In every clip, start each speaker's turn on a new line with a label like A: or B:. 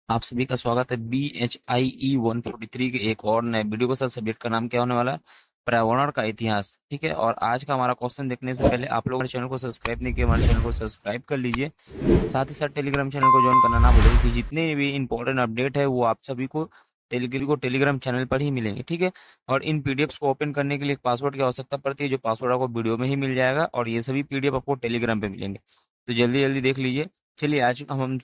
A: आप सभी का स्वागत है BHIE 143 के एक और नए वीडियो के साथ। सब्जेक्ट का नाम क्या होने वाला है? पर्यावरण का इतिहास। ठीक है, और आज का हमारा क्वेश्चन देखने से पहले आप लोग हमारे चैनल को सब्सक्राइब नहीं किए, हमारे चैनल को सब्सक्राइब कर लीजिए। साथ ही साथ टेलीग्राम चैनल को ज्वाइन करना ना भूलें, क्योंकि जितने भी इंपॉर्टेंट अपडेट है वो आप सभी को टेलीग्राम चैनल पर ही मिलेंगे। ठीक है, और इन पीडीएफ्स को ओपन करने के लिए एक पासवर्ड की आवश्यकता पड़ती है, जो पासवर्ड आपको वीडियो में ही मिल जाएगा, और ये सभी पीडीएफ आपको टेलीग्राम पे मिलेंगे। तो जल्दी जल्दी देख लीजिए। चलिए आज हम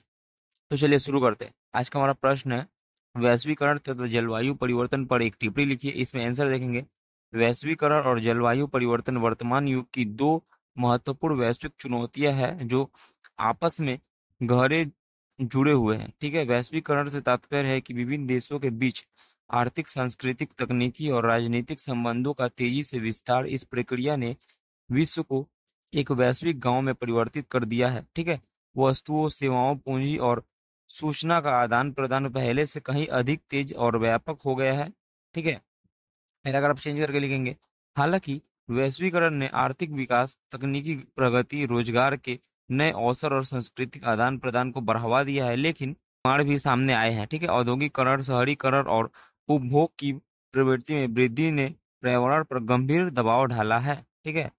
A: तो चलिए शुरू करते हैं। आज का हमारा प्रश्न है, वैश्वीकरण तथा जलवायु परिवर्तन पर एक टिप्पणी लिखिए। इसमें आंसर देखेंगे। वैश्वीकरण और जलवायु परिवर्तन वर्तमान युग की दो महत्वपूर्ण वैश्विक चुनौतियां हैं, जो आपस में गहरे जुड़े हुए हैं। ठीक है, वैश्वीकरण से तात्पर्य है कि विभिन्न देशों के बीच आर्थिक, सांस्कृतिक, तकनीकी और राजनीतिक संबंधों का तेजी से विस्तार। इस प्रक्रिया ने विश्व को एक वैश्विक गांव में परिवर्तित कर दिया है। ठीक है, वस्तुओं, सेवाओं, पूंजी और सूचना का आदान प्रदान पहले से कहीं अधिक तेज और व्यापक हो गया है। ठीक है, पैराग्राफ चेंज करके लिखेंगे। हालांकि वैश्वीकरण ने आर्थिक विकास, तकनीकी प्रगति, रोजगार के नए अवसर और सांस्कृतिक आदान प्रदान को बढ़ावा दिया है, लेकिन प्रमाण भी सामने आए हैं। ठीक है, औद्योगिकरण, शहरीकरण और उपभोग की प्रवृत्ति में वृद्धि ने पर्यावरण पर गंभीर दबाव डाला है। ठीक है,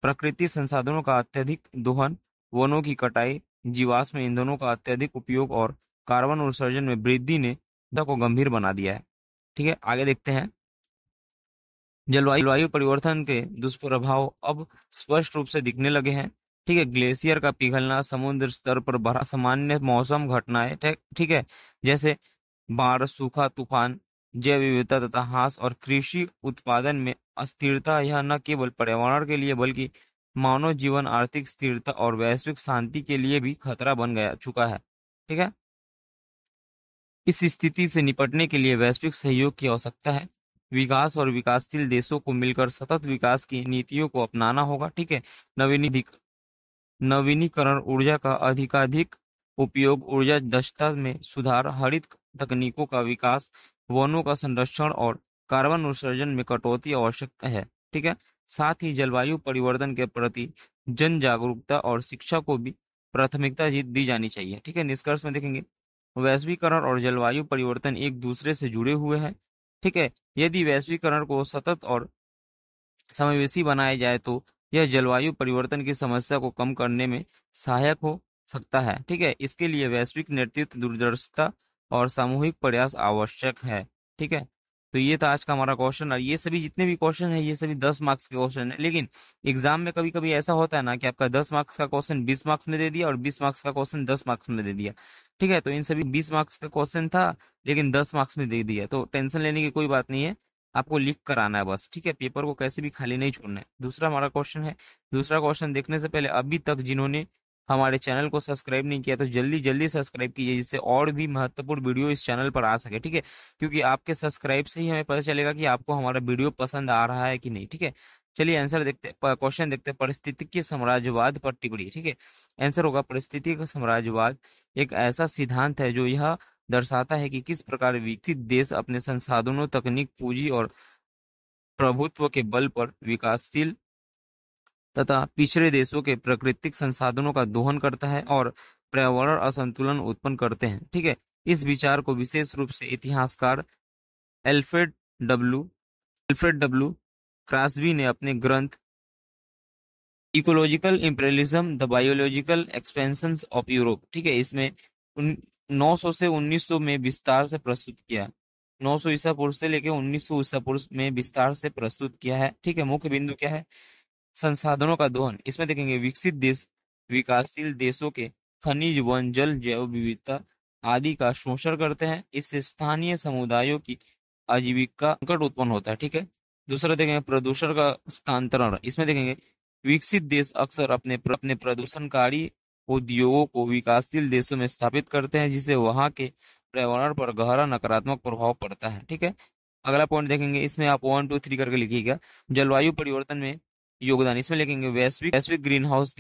A: प्रकृति संसाधनों का अत्यधिक दोहन, वनों की कटाई, जीवाश्म ईंधनों का अत्यधिक उपयोग और कार्बन उत्सर्जन में वृद्धि ने मुद्दा को गंभीर बना दिया है। ठीक है, आगे देखते हैं। जलवायु परिवर्तन के दुष्प्रभाव अब स्पष्ट रूप से दिखने लगे हैं। ठीक है, ग्लेशियर का पिघलना, समुद्र स्तर पर बढ़ा, सामान्य मौसम घटनाएं, ठीक है, जैसे बाढ़, सूखा, तूफान, जैव विविधता तथा ह्रास और कृषि उत्पादन में अस्थिरता, यह न केवल पर्यावरण के लिए बल्कि मानव जीवन, आर्थिक स्थिरता और वैश्विक शांति के लिए भी खतरा बन गया चुका है। ठीक है, इस स्थिति से निपटने के लिए वैश्विक सहयोग की आवश्यकता है। विकास और विकासशील देशों को मिलकर सतत विकास की नीतियों को अपनाना होगा। ठीक है, नवीनीकरण ऊर्जा का अधिकाधिक उपयोग, ऊर्जा दक्षता में सुधार, हरित तकनीकों का विकास, वनों का संरक्षण और कार्बन उत्सर्जन में कटौती आवश्यक है। ठीक है, साथ ही जलवायु परिवर्तन के प्रति जन जागरूकता और शिक्षा को भी प्राथमिकता दी जानी चाहिए। ठीक है, निष्कर्ष में देखेंगे, वैश्वीकरण और जलवायु परिवर्तन एक दूसरे से जुड़े हुए हैं। ठीक है, यदि वैश्वीकरण को सतत और समावेशी बनाया जाए तो यह जलवायु परिवर्तन की समस्या को कम करने में सहायक हो सकता है। ठीक है, इसके लिए वैश्विक नेतृत्व, दूरदर्शिता और सामूहिक प्रयास आवश्यक है। ठीक है, तो ये था आज का हमारा क्वेश्चन। और ये सभी जितने भी क्वेश्चन है, ये सभी 10 मार्क्स के क्वेश्चन है। लेकिन एग्जाम में कभी कभी ऐसा होता है ना कि आपका 10 मार्क्स का क्वेश्चन 20 मार्क्स में दे दिया और 20 मार्क्स का क्वेश्चन 10 मार्क्स में दे दिया। ठीक है, तो इन सभी 20 मार्क्स का क्वेश्चन था, लेकिन 10 मार्क्स में दे दिया, तो टेंशन लेने की कोई बात नहीं है। आपको लिख कर आना है बस। ठीक है, पेपर को कैसे भी खाली नहीं छोड़ना है। दूसरा हमारा क्वेश्चन है, दूसरा क्वेश्चन देखने से पहले अभी तक जिन्होंने हमारे चैनल को सब्सक्राइब नहीं किया तो जल्दी जल्दी सब्सक्राइब कीजिए, जिससे और भी महत्वपूर्ण वीडियो इस चैनल पर आ सके। ठीक है, क्योंकि आपके सब्सक्राइब से ही हमें पता चलेगा कि आपको हमारा वीडियो पसंद आ रहा है कि नहीं। ठीक है, चलिए आंसर देखते, क्वेश्चन देखते हैं। पारिस्थितिकी साम्राज्यवाद पर टिप्पणी। ठीक है, आंसर होगा, पारिस्थितिकी साम्राज्यवाद एक ऐसा सिद्धांत है जो यह दर्शाता है कि किस प्रकार विकसित देश अपने संसाधनों, तकनीक, पूंजी और प्रभुत्व के बल पर विकासशील तथा पिछड़े देशों के प्राकृतिक संसाधनों का दोहन करता है और पर्यावरण असंतुलन उत्पन्न करते हैं। ठीक है, इस विचार को विशेष रूप से इतिहासकार एल्फ्रेड डब्ल्यू एल्फ्रेड डब्ल्यू क्रासबी ने अपने ग्रंथ ecological imperialism, the biological expansion of Europe, ठीक है, इसमें 900 से 1900 में विस्तार से प्रस्तुत किया। 900 ईसा पूर्व से लेकर 1900 ईसा पूर्व में विस्तार से प्रस्तुत किया है। ठीक है, मुख्य बिंदु क्या है? संसाधनों का दोहन। इसमें देखेंगे, विकसित देश विकासशील देशों के खनिज, वन, जल, जैव विविधता आदि का शोषण करते हैं। इससे स्थानीय समुदायों की आजीविका संकट उत्पन्न होता है। ठीक है, दूसरा देखेंगे, प्रदूषण का स्थानांतरण। इसमें देखेंगे, विकसित देश अक्सर अपने प्रदूषणकारी उद्योगों को विकासशील देशों में स्थापित करते हैं, जिससे वहां के पर्यावरण पर गहरा नकारात्मक प्रभाव पड़ता है। ठीक है, अगला पॉइंट देखेंगे, इसमें आप 1 2 3 करके लिखिएगा। जलवायु परिवर्तन में योगदान। इसमें लिखेंगे, वैश्विक ग्रीन हाउस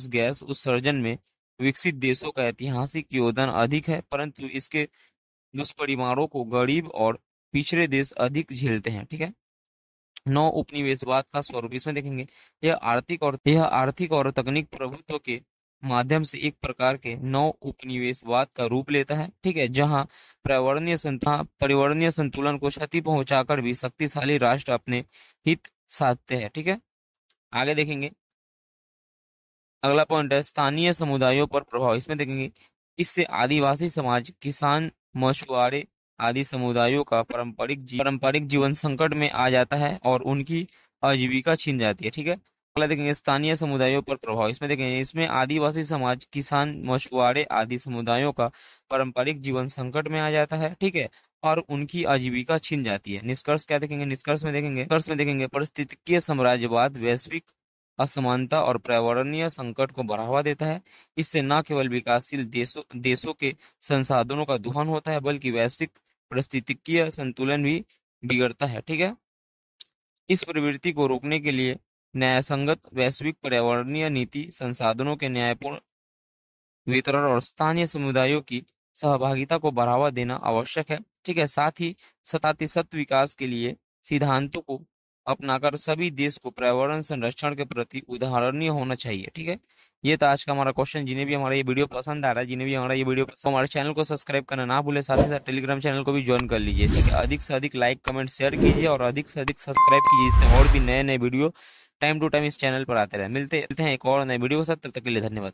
A: गैस उत्सर्जन में विकसित देशों का ऐतिहासिक योगदान अधिक है, परंतु इसके दुष्परिणामों को गरीब और पिछड़े देश अधिक झेलते हैं। ठीक है, 9 उपनिवेशवाद का स्वरूप। इसमें देखेंगे, यह आर्थिक और तकनीक प्रभुत्व के माध्यम से एक प्रकार के नव उपनिवेशवाद का रूप लेता है, ठीक है, जहां परिवर्तनीय संतुलन को क्षति पहुंचाकर भी शक्तिशाली राष्ट्र अपने हित साधते हैं, ठीक है। आगे देखेंगे, अगला पॉइंट है स्थानीय समुदायों पर प्रभाव। इसमें देखेंगे, इससे आदिवासी समाज, किसान, मछुआरे आदि समुदायों का पारंपरिक जीवन संकट में आ जाता है और उनकी आजीविका छीन जाती है, ठीक है। अगला देखेंगे, स्थानीय समुदायों पर प्रभाव। इसमें देखेंगे, इसमें आदिवासी समाज, किसान, मछुआरे आदि समुदायों का पारंपरिक जीवन संकट में आ जाता है, ठीक है, और उनकी आजीविका छीन जाती है। निष्कर्ष क्या देखेंगे, निष्कर्ष में देखेंगे पारिस्थितिकीय साम्राज्यवाद वैश्विक असमानता और पर्यावरणीय संकट को बढ़ावा देता है। इससे न केवल विकासशील देशों के संसाधनों का दोहन होता है, बल्कि वैश्विक पारिस्थितिकीय संतुलन भी बिगड़ता है, ठीक है। इस प्रवृत्ति को रोकने के लिए न्यायसंगत वैश्विक पर्यावरणीय नीति, संसाधनों के न्यायपूर्ण वितरण और स्थानीय समुदायों की सहभागिता को बढ़ावा देना आवश्यक है, ठीक है। साथ ही सतत विकास के लिए सिद्धांतों को अपनाकर सभी देश को पर्यावरण संरक्षण के प्रति उदाहरणीय होना चाहिए, ठीक है। ये था आज का हमारा क्वेश्चन। जिन्हें भी हमारा ये वीडियो पसंद आ रहा है, जिन्हें भी हमारा ये वीडियो पसंद, हमारे चैनल को सब्सक्राइब करना ना भूले, साथ ही साथ टेलीग्राम चैनल को भी ज्वाइन कर लीजिए, ठीक है। अधिक से अधिक लाइक, कमेंट, शेयर कीजिए और अधिक से अधिक सब्सक्राइब कीजिए, इससे और भी नए नए वीडियो टाइम टू टाइम इस चैनल पर आते रहे। मिलते हैं एक और नए वीडियो के साथ, तब तक के लिए धन्यवाद।